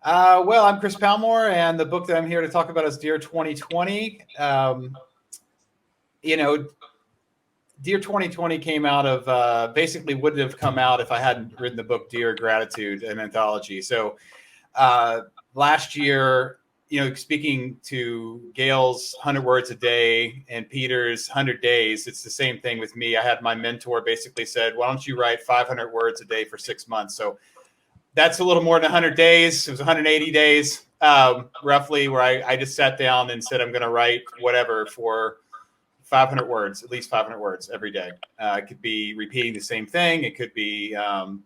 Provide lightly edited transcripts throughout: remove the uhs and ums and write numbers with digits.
Well, I'm Chris Palmore, and the book that I'm here to talk about is Dear 2020. You know, Dear 2020 came out of basically wouldn't have come out if I hadn't written the book Dear Gratitude, an anthology. So last year, speaking to Gail's 100 words a day and Peter's 100 days, it's the same thing with me. I had my mentor basically said, why don't you write 500 words a day for 6 months? So that's a little more than 100 days. It was 180 days, roughly, where I just sat down and said, I'm going to write whatever for 500 words, at least 500 words every day. It could be repeating the same thing. It could be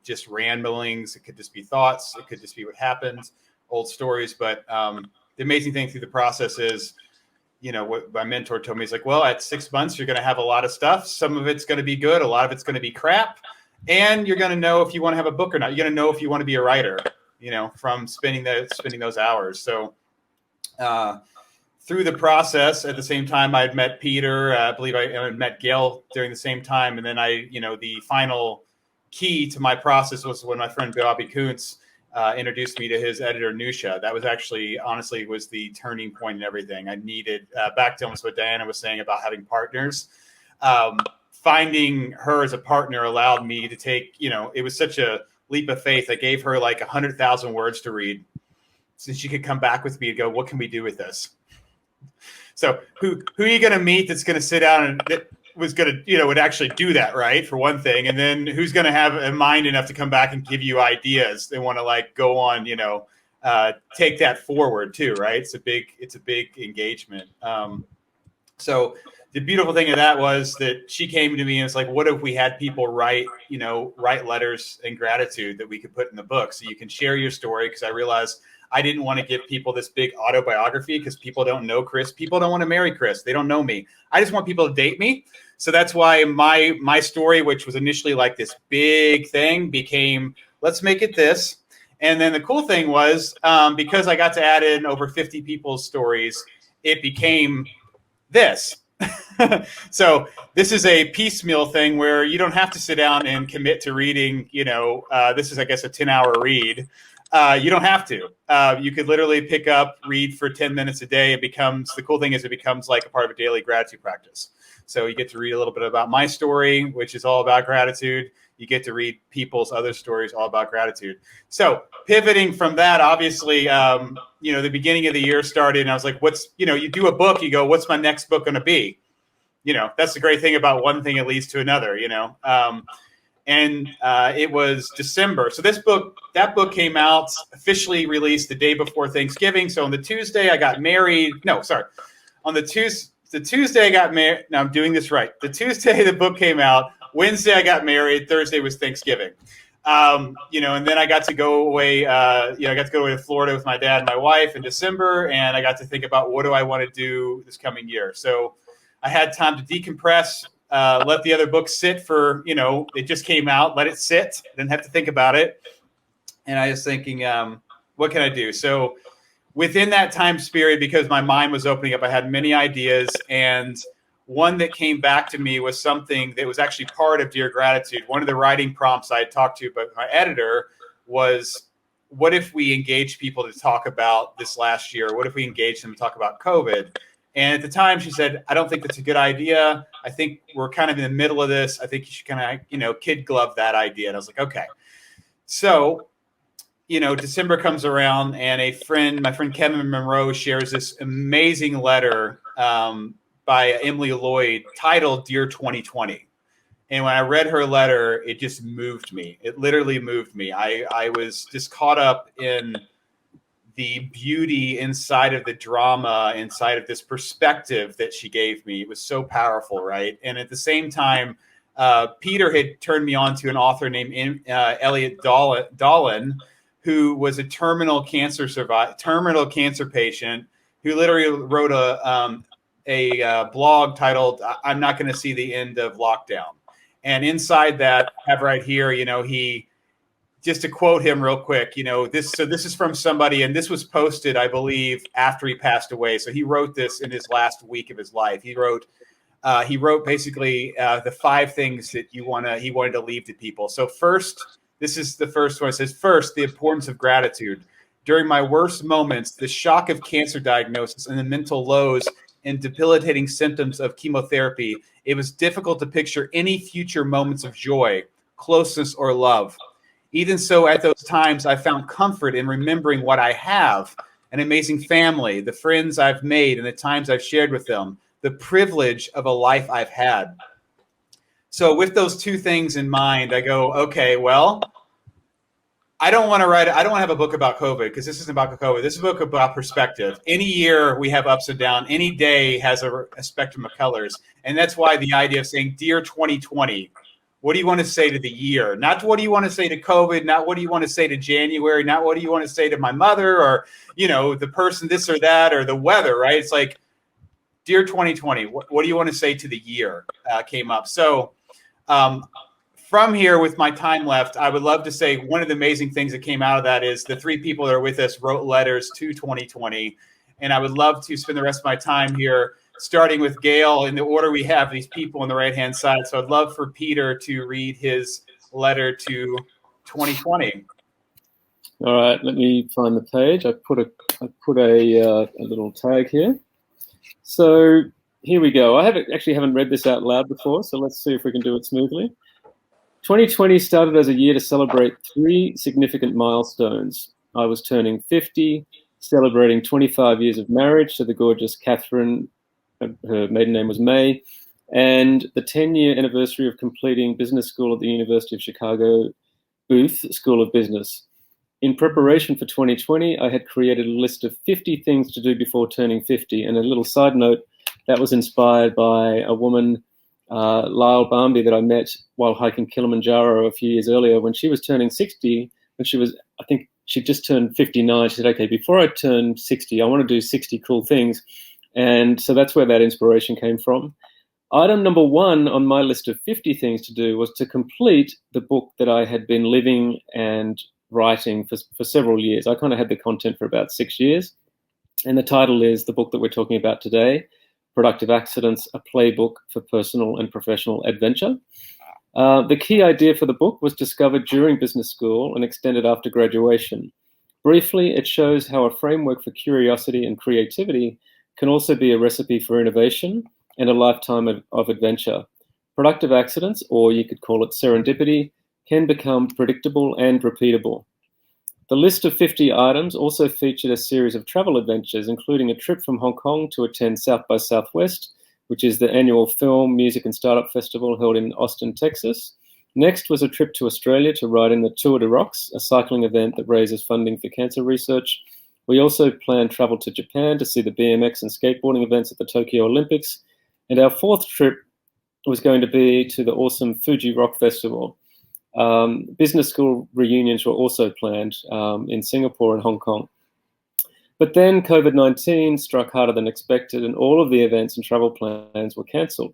just ramblings. It could just be thoughts. It could just be what happened, old stories. But the amazing thing through the process is, what my mentor told me is like, well, at 6 months, you're going to have a lot of stuff. Some of it's going to be good. A lot of it's going to be crap. And you're going to know if you want to have a book or not. You're going to know if you want to be a writer, from spending those hours. So through the process, at the same time, I had met Peter. I believe I had met Gail during the same time. And then the final key to my process was when my friend Bobby Kuntz introduced me to his editor, Nusha. That was actually, honestly, was the turning point in everything. I needed, back to almost what Diana was saying about having partners. Finding her as a partner allowed me to take, it was such a leap of faith. I gave her like 100,000 words to read so she could come back with me and go, what can we do with this? So who are you going to meet that's going to sit down and that was going to, would actually do that, right? For one thing. And then who's going to have a mind enough to come back and give you ideas? They want to go on, take that forward too, right? It's a big engagement. So the beautiful thing of that was that she came to me and was like, what if we had people write letters and gratitude that we could put in the book so you can share your story? Because I realized I didn't want to give people this big autobiography because people don't know Chris. People don't want to marry Chris. They don't know me. I just want people to date me. So that's why my story, which was initially like this big thing, became, let's make it this. And then the cool thing was because I got to add in over 50 people's stories, it became this. So this is a piecemeal thing where you don't have to sit down and commit to reading, this is, I guess, a 10-hour read. You don't have to. You could literally pick up, read for 10 minutes a day. The cool thing is it becomes like a part of a daily gratitude practice. So you get to read a little bit about my story, which is all about gratitude. You get to read people's other stories all about gratitude. So pivoting from that, obviously, the beginning of the year started and I was like, you do a book, you go, what's my next book going to be? That's the great thing about one thing, it leads to another, and it was December. So that book came out, officially released the day before Thanksgiving. So on the Tuesday I got married. No, sorry. On the Tuesday I got married. No, I'm doing this right. The Tuesday the book came out. Wednesday I got married. Thursday was Thanksgiving. And then I got to go away. I got to go away to Florida with my dad and my wife in December, and I got to think about what do I want to do this coming year. So I had time to decompress, let the other book sit for, it just came out, let it sit, didn't have to think about it. And I was thinking, what can I do? So within that time period, because my mind was opening up, I had many ideas. And one that came back to me was something that was actually part of Dear Gratitude. One of the writing prompts I had talked to but my editor was, what if we engage people to talk about this last year? What if we engage them to talk about COVID? And at the time she said, I don't think that's a good idea. I think we're kind of in the middle of this. I think you should kind of, kid glove that idea. And I was like, okay. So, December comes around and my friend Kevin Monroe shares this amazing letter by Emily Lloyd titled Dear 2020. And when I read her letter, it just moved me. It literally moved me. I was just caught up in the beauty inside of the drama, inside of this perspective that she gave me. It was so powerful, right? And at the same time, Peter had turned me on to an author named Elliot Dolan, who was a terminal cancer patient, who literally wrote a blog titled "I'm Not Going to See the End of Lockdown." And inside that, I have right here, he. Just to quote him real quick, this is from somebody, and this was posted, I believe, after he passed away. So he wrote this in his last week of his life. He wrote basically the 5 things that he wanted to leave to people. So first, this is the first one. It says, first, the importance of gratitude. During my worst moments, the shock of cancer diagnosis and the mental lows and debilitating symptoms of chemotherapy, it was difficult to picture any future moments of joy, closeness, or love. Even so, at those times, I found comfort in remembering what I have, an amazing family, the friends I've made, and the times I've shared with them, the privilege of a life I've had. So with those two things in mind, I go, okay, well, I don't want to have a book about COVID because this isn't about COVID. This is a book about perspective. Any year we have ups and downs. Any day has a spectrum of colors. And that's why the idea of saying, Dear 2020, what do you want to say to the year? Not what do you want to say to COVID, not what do you want to say to January, not what do you want to say to my mother or, the person this or that or the weather, right? It's like, Dear 2020, what do you want to say to the year came up. So from here, with my time left, I would love to say one of the amazing things that came out of that is the three people that are with us wrote letters to 2020. And I would love to spend the rest of my time here, starting with Gail in the order we have these people on the right-hand side. So I'd love for Peter to read his letter to 2020. All right, let me find the page. I put a little tag here. So here we go. I haven't read this out loud before, so let's see if we can do it smoothly. 2020 started as a year to celebrate 3 significant milestones. I was turning 50, celebrating 25 years of marriage to the gorgeous Catherine, her maiden name was May, and the 10-year anniversary of completing business school at the University of Chicago Booth School of Business. In preparation for 2020, I had created a list of 50 things to do before turning 50. And a little side note, that was inspired by a woman, Lyle Barmby, that I met while hiking Kilimanjaro a few years earlier when she was turning 60. When I think she just turned 59. She said, okay, before I turn 60, I want to do 60 cool things. And so that's where that inspiration came from. Item number 1 on my list of 50 things to do was to complete the book that I had been living and writing for several years. I kind of had the content for about 6 years. And the title is the book that we're talking about today, Productive Accidents, a Playbook for Personal and Professional Adventure. The key idea for the book was discovered during business school and extended after graduation. Briefly, it shows how a framework for curiosity and creativity can also be a recipe for innovation and a lifetime of adventure. Productive accidents, or you could call it serendipity, can become predictable and repeatable. The list of 50 items also featured a series of travel adventures, including a trip from Hong Kong to attend South by Southwest, which is the annual film, music, and startup festival held in Austin, Texas. Next was a trip to Australia to ride in the Tour de Rocks, a cycling event that raises funding for cancer research. We also planned travel to Japan to see the BMX and skateboarding events at the Tokyo Olympics. And our 4th trip was going to be to the awesome Fuji Rock Festival. Business school reunions were also planned in Singapore and Hong Kong. But then COVID-19 struck harder than expected, and all of the events and travel plans were cancelled.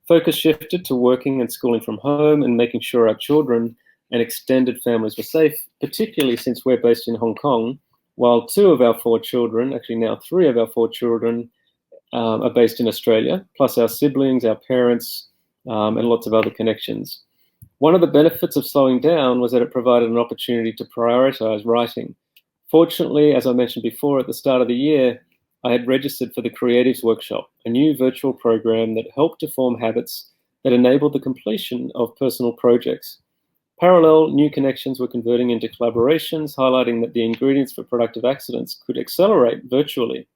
Focus shifted to working and schooling from home and making sure our children and extended families were safe, particularly since we're based in Hong Kong, while 2 of our 4 children, actually now 3 of our 4 children, are based in Australia, plus our siblings, our parents, and lots of other connections. One of the benefits of slowing down was that it provided an opportunity to prioritize writing. Fortunately, as I mentioned before, at the start of the year, I had registered for the Creatives Workshop, a new virtual program that helped to form habits that enabled the completion of personal projects. Parallel, new connections were converting into collaborations, highlighting that the ingredients for productive accidents could accelerate virtually.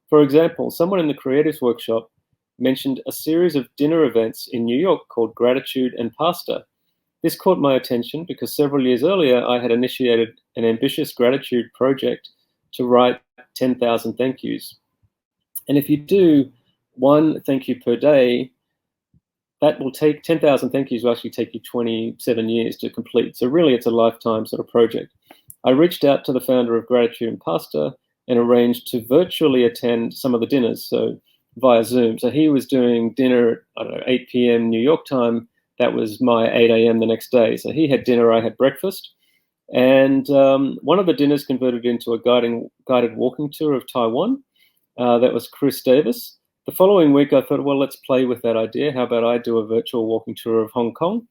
For example, someone in the Creatives Workshop mentioned a series of dinner events in New York called Gratitude and Pasta. This caught my attention because several years earlier, I had initiated an ambitious gratitude project to write 10,000 thank yous. And if you do 1 thank you per day, that will take 10,000 thank yous will actually take you 27 years to complete. So really, it's a lifetime sort of project. I reached out to the founder of Gratitude and Pasta and arranged to virtually attend some of the dinners, so via Zoom. So he was doing dinner at, 8 p.m. New York time. That was my 8 a.m. the next day. So he had dinner, I had breakfast. And one of the dinners converted into a guided walking tour of Taiwan. That was Chris Davis. The following week, I thought, well, let's play with that idea. How about I do a virtual walking tour of Hong Kong?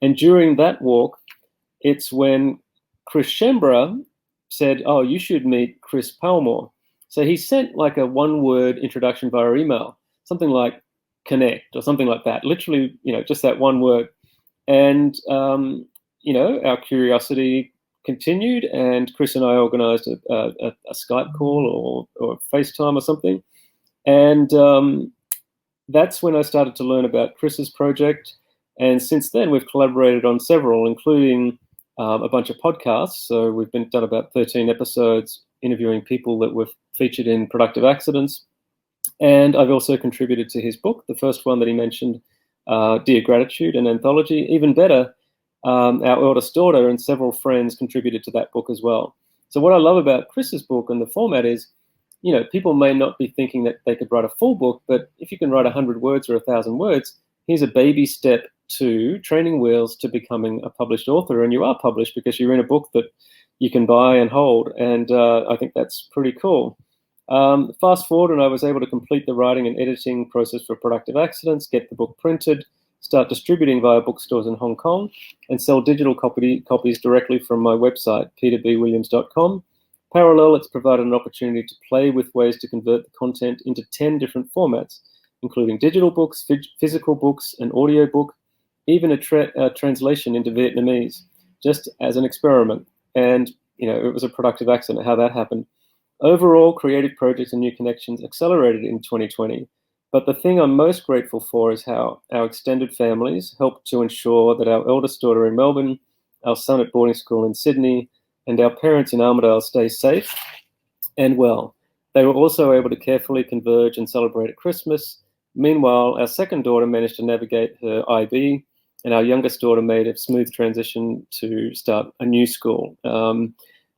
And during that walk, it's when Chris Schembra said, "Oh, you should meet Chris Palmore." So he sent like a one-word introduction via email, something like "connect" or something like that. Literally, just that one word. And our curiosity continued, and Chris and I organised a Skype call or FaceTime or something. And that's when I started to learn about Chris's project. And since then, we've collaborated on several, including a bunch of podcasts. So we've done about 13 episodes interviewing people that were featured in Productive Accidents. And I've also contributed to his book, the first one that he mentioned, Dear Gratitude, an anthology. Even better, our eldest daughter and several friends contributed to that book as well. So what I love about Chris's book and the format is, people may not be thinking that they could write a full book, but if you can write 100 words or 1,000 words, here's a baby step to training wheels to becoming a published author. And you are published because you're in a book that you can buy and hold. And I think that's pretty cool. Fast forward, and I was able to complete the writing and editing process for Productive Accidents, get the book printed, start distributing via bookstores in Hong Kong, and sell digital copies directly from my website, peterbwilliams.com. Parallel, it's provided an opportunity to play with ways to convert the content into 10 different formats, including digital books, physical books, an audio book, even a translation into Vietnamese, just as an experiment. And, it was a productive accident how that happened. Overall, creative projects and new connections accelerated in 2020. But the thing I'm most grateful for is how our extended families helped to ensure that our eldest daughter in Melbourne, our son at boarding school in Sydney, and our parents in Armidale stay safe and well. They were also able to carefully converge and celebrate at Christmas. Meanwhile, our second daughter managed to navigate her IB, and our youngest daughter made a smooth transition to start a new school.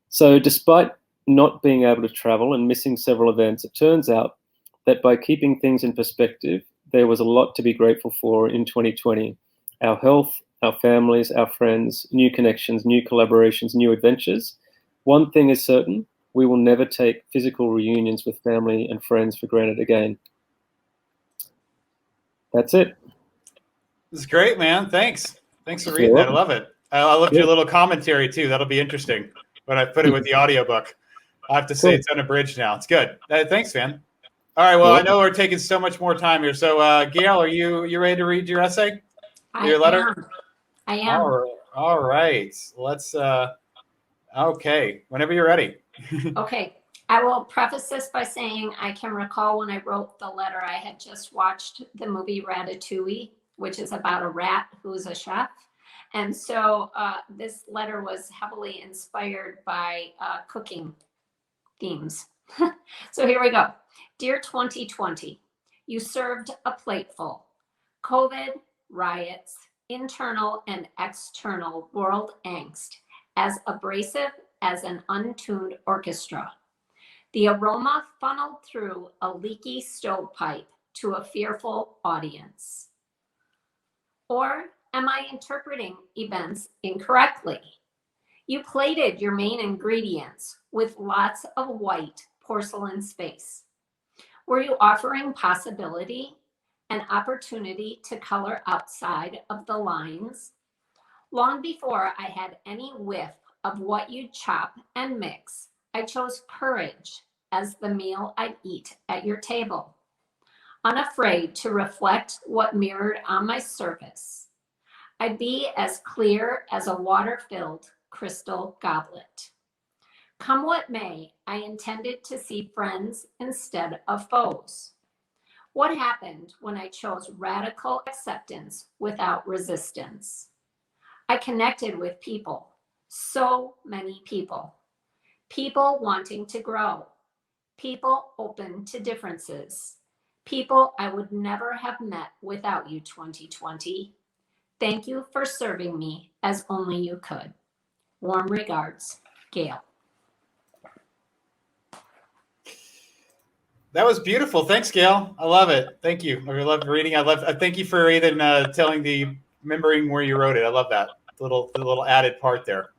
So despite not being able to travel and missing several events, it turns out that by keeping things in perspective, there was a lot to be grateful for in 2020. Our health, our families, our friends, new connections, new collaborations, new adventures. One thing is certain, we will never take physical reunions with family and friends for granted again. That's it. This is great, man. Thanks for reading that. I love it. I loved your little commentary too. That'll be interesting when I put it with the audiobook. I have to say it's unabridged now. It's good. Thanks, man. All right. Well, I know we're taking so much more time here. So, Gail, are you ready to read your essay? Your letter? I am. All right. Let's. Okay. Whenever you're ready. Okay. I will preface this by saying I can recall when I wrote the letter, I had just watched the movie Ratatouille, which is about a rat who's a chef. And so this letter was heavily inspired by cooking themes. So here we go. Dear 2020, you served a plateful. COVID, riots, internal and external world angst, as abrasive as an untuned orchestra. The aroma funneled through a leaky stovepipe to a fearful audience. Or am I interpreting events incorrectly? You plated your main ingredients with lots of white porcelain space. Were you offering possibility, an opportunity to color outside of the lines? Long before I had any whiff of what you'd chop and mix, I chose courage as the meal I'd eat at your table, unafraid to reflect what mirrored on my surface. I'd be as clear as a water-filled crystal goblet. Come what may, I intended to see friends instead of foes. What happened when I chose radical acceptance without resistance? I connected with people, so many people. People wanting to grow, people open to differences, people I would never have met without you, 2020. Thank you for serving me as only you could. Warm regards, Gail. That was beautiful. Thanks, Gail. I love it. Thank you. I love reading. Thank you for even remembering where you wrote it. I love that the little added part there.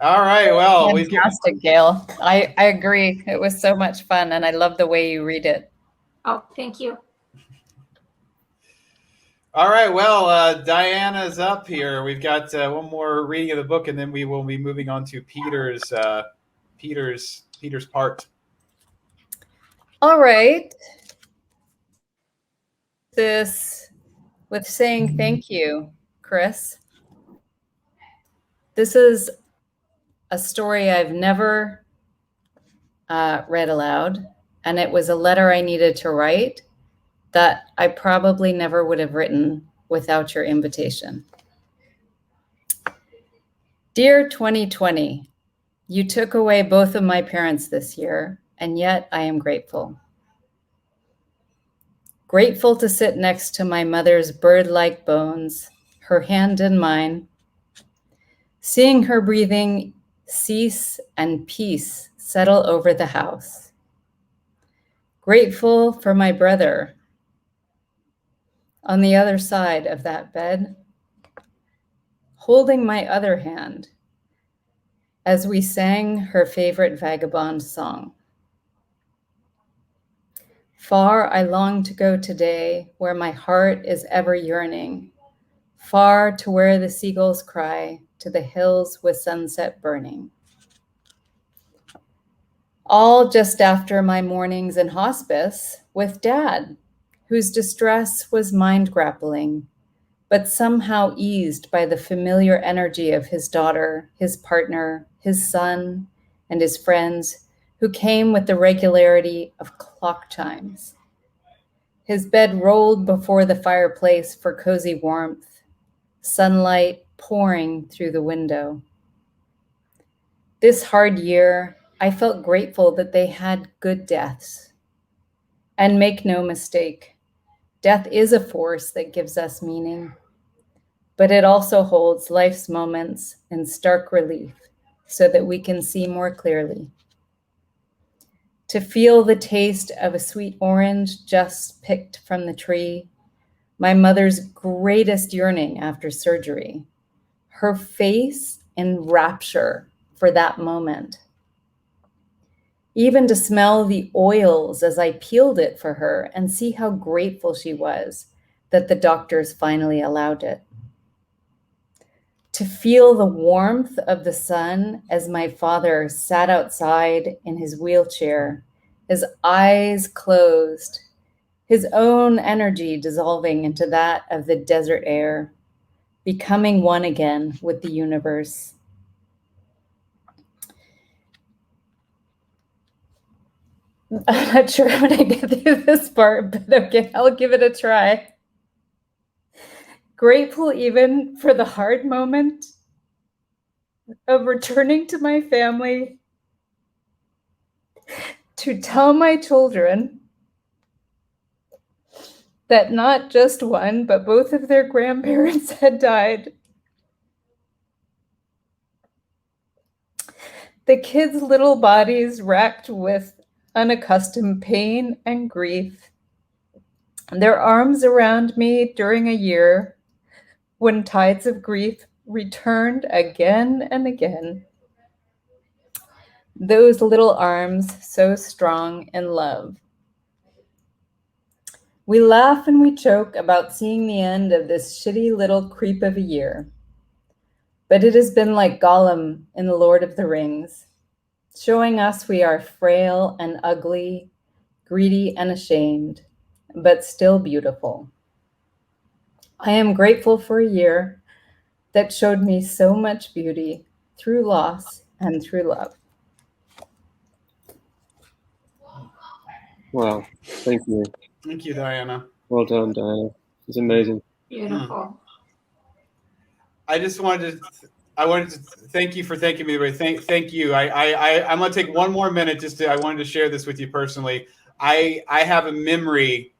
All right. Well, fantastic, Gail. I agree. It was so much fun, and I love the way you read it. Oh, thank you. All right. Well, Diana's up here. We've got one more reading of the book, and then we will be moving on to Peter's part. All right. This with saying thank you, Chris. This is a story I've never read aloud, and it was a letter I needed to write that I probably never would have written without your invitation. Dear 2020, you took away both of my parents this year, and yet I am grateful. Grateful to sit next to my mother's bird-like bones, her hand in mine, seeing her breathing cease and peace settle over the house. Grateful for my brother on the other side of that bed, holding my other hand as we sang her favorite vagabond song. Far I long to go today, where my heart is ever yearning, far to where the seagulls cry, to the hills with sunset burning. All just after my mornings in hospice with Dad, whose distress was mind-grappling, but somehow eased by the familiar energy of his daughter, his partner, his son, and his friends, who came with the regularity of clock chimes. His bed rolled before the fireplace for cozy warmth, sunlight pouring through the window. This hard year, I felt grateful that they had good deaths. And make no mistake, death is a force that gives us meaning, but it also holds life's moments in stark relief so that we can see more clearly. To feel the taste of a sweet orange just picked from the tree, my mother's greatest yearning after surgery, her face in rapture for that moment. Even to smell the oils as I peeled it for her and see how grateful she was that the doctors finally allowed it. To feel the warmth of the sun as my father sat outside in his wheelchair, his eyes closed, his own energy dissolving into that of the desert air, becoming one again with the universe. I'm not sure I'm going to get through this part, but okay, I'll give it a try. Grateful even for the hard moment of returning to my family to tell my children that not just one, but both of their grandparents had died. The kids' little bodies racked with unaccustomed pain and grief, their arms around me during a year when tides of grief returned again and again. Those little arms so strong in love. We laugh and we joke about seeing the end of this shitty little creep of a year. But it has been like Gollum in The Lord of the Rings, showing us we are frail and ugly, greedy and ashamed, but still beautiful. I am grateful for a year that showed me so much beauty through loss and through love. Wow, thank you. Thank you, Diana. Well done, Diana. It's amazing. Beautiful. I just wanted to thank you for thanking me. Thank you. I'm going to take one more minute I wanted to share this with you personally. I have a memory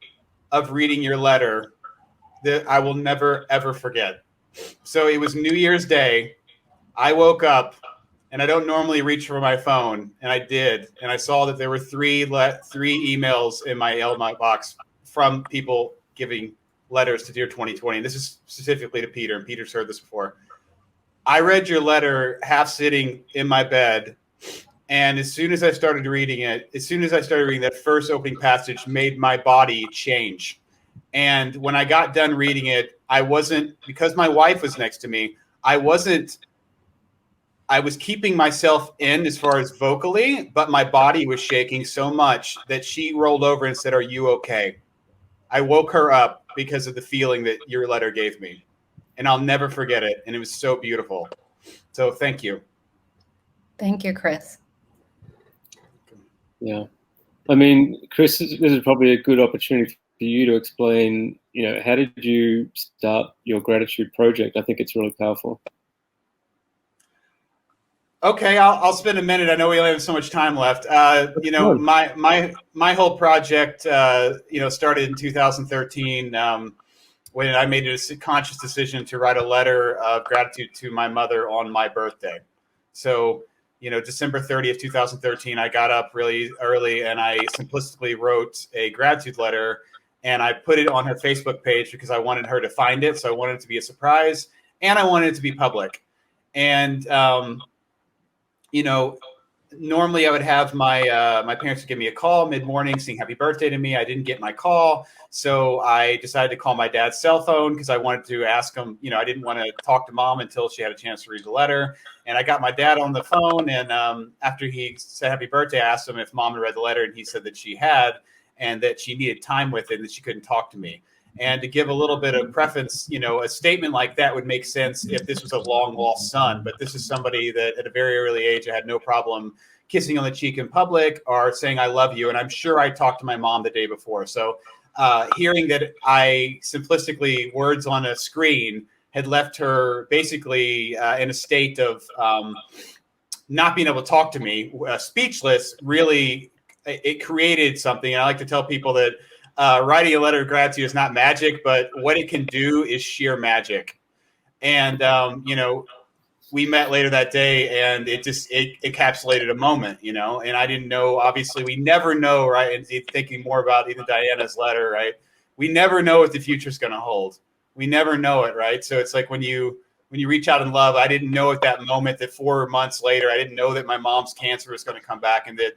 of reading your letter that I will never, ever forget. So it was New Year's Day. I woke up and I don't normally reach for my phone, and I did. And I saw that there were three emails in my mailbox from people giving letters to Dear 2020. This is specifically to Peter, and Peter's heard this before. I read your letter half sitting in my bed, and as soon as I started reading that first opening passage made my body change. And when I got done reading it, I wasn't, because my wife was next to me, I was keeping myself in as far as vocally, but my body was shaking so much that she rolled over and said, "Are you okay?" I woke her up because of the feeling that your letter gave me. And I'll never forget it. And it was so beautiful. So thank you. Thank you, Chris. Yeah. I mean, Chris, this is probably a good opportunity for you to explain, how did you start your gratitude project? I think it's really powerful. Okay, I'll spend a minute. I know we only have so much time left. My whole project, started in 2013 when I made a conscious decision to write a letter of gratitude to my mother on my birthday. So, December 30th, 2013, I got up really early and I simplistically wrote a gratitude letter and I put it on her Facebook page because I wanted her to find it. So I wanted it to be a surprise and I wanted it to be public. And, normally I would have my parents would give me a call mid-morning saying happy birthday to me. I didn't get my call. So I decided to call my dad's cell phone because I wanted to ask him, I didn't want to talk to mom until she had a chance to read the letter. And I got my dad on the phone. And after he said happy birthday, I asked him if mom had read the letter. And he said that she had and that she needed time with it and that she couldn't talk to me. And to give a little bit of preference, a statement like that would make sense if this was a long lost son. But this is somebody that at a very early age, I had no problem kissing on the cheek in public or saying, I love you. And I'm sure I talked to my mom the day before. So hearing that I simplistically words on a screen had left her basically in a state of not being able to talk to me, speechless, really, it created something. And I like to tell people that writing a letter of gratitude is not magic, but what it can do is sheer magic. And, we met later that day and it encapsulated a moment, and I didn't know, obviously we never know, right? And thinking more about even Diana's letter, right? We never know what the future is going to hold. We never know it. Right. So it's like when you reach out in love, I didn't know at that moment that 4 months later, I didn't know that my mom's cancer was going to come back and that,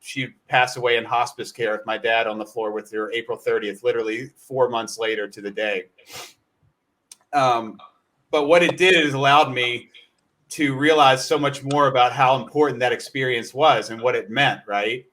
she'd pass away in hospice care with my dad on the floor with her April 30th, literally 4 months later to the day. But what it did is allowed me to realize so much more about how important that experience was and what it meant, right?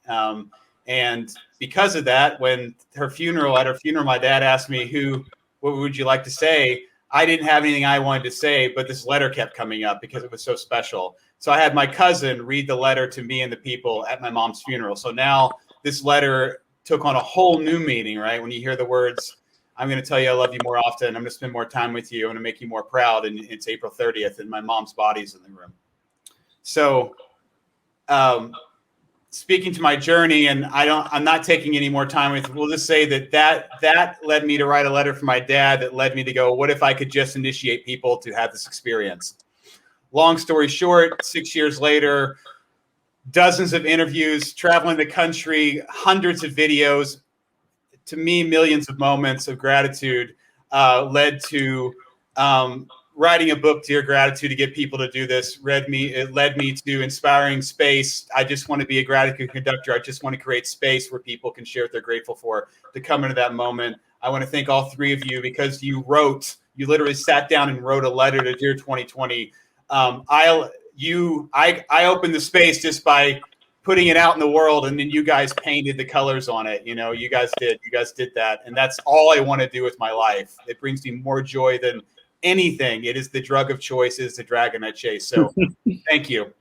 And because of that, when at her funeral, my dad asked me, what would you like to say? I didn't have anything I wanted to say, but this letter kept coming up because it was so special. So I had my cousin read the letter to me and the people at my mom's funeral. So now this letter took on a whole new meaning, right? When you hear the words, I'm going to tell you I love you more often. I'm going to spend more time with you. I'm going to make you more proud. And it's April 30th and my mom's body's in the room. So speaking to my journey, and I'm not taking any more time with, we'll just say that led me to write a letter for my dad that led me to go, what if I could just initiate people to have this experience? Long story short, 6 years later, dozens of interviews, traveling the country, hundreds of videos, to me, millions of moments of gratitude led to writing a book, Dear Gratitude, to get people to do this. It led me to inspiring space. I just want to be a gratitude conductor. I just want to create space where people can share what they're grateful for to come into that moment. I want to thank all three of you because you literally sat down and wrote a letter to Dear 2020. I opened the space just by putting it out in the world, and then you guys painted the colors on it. You guys did that. And that's all I want to do with my life. It brings me more joy than anything. It is the drug of choice, it is the dragon I chase. So thank you.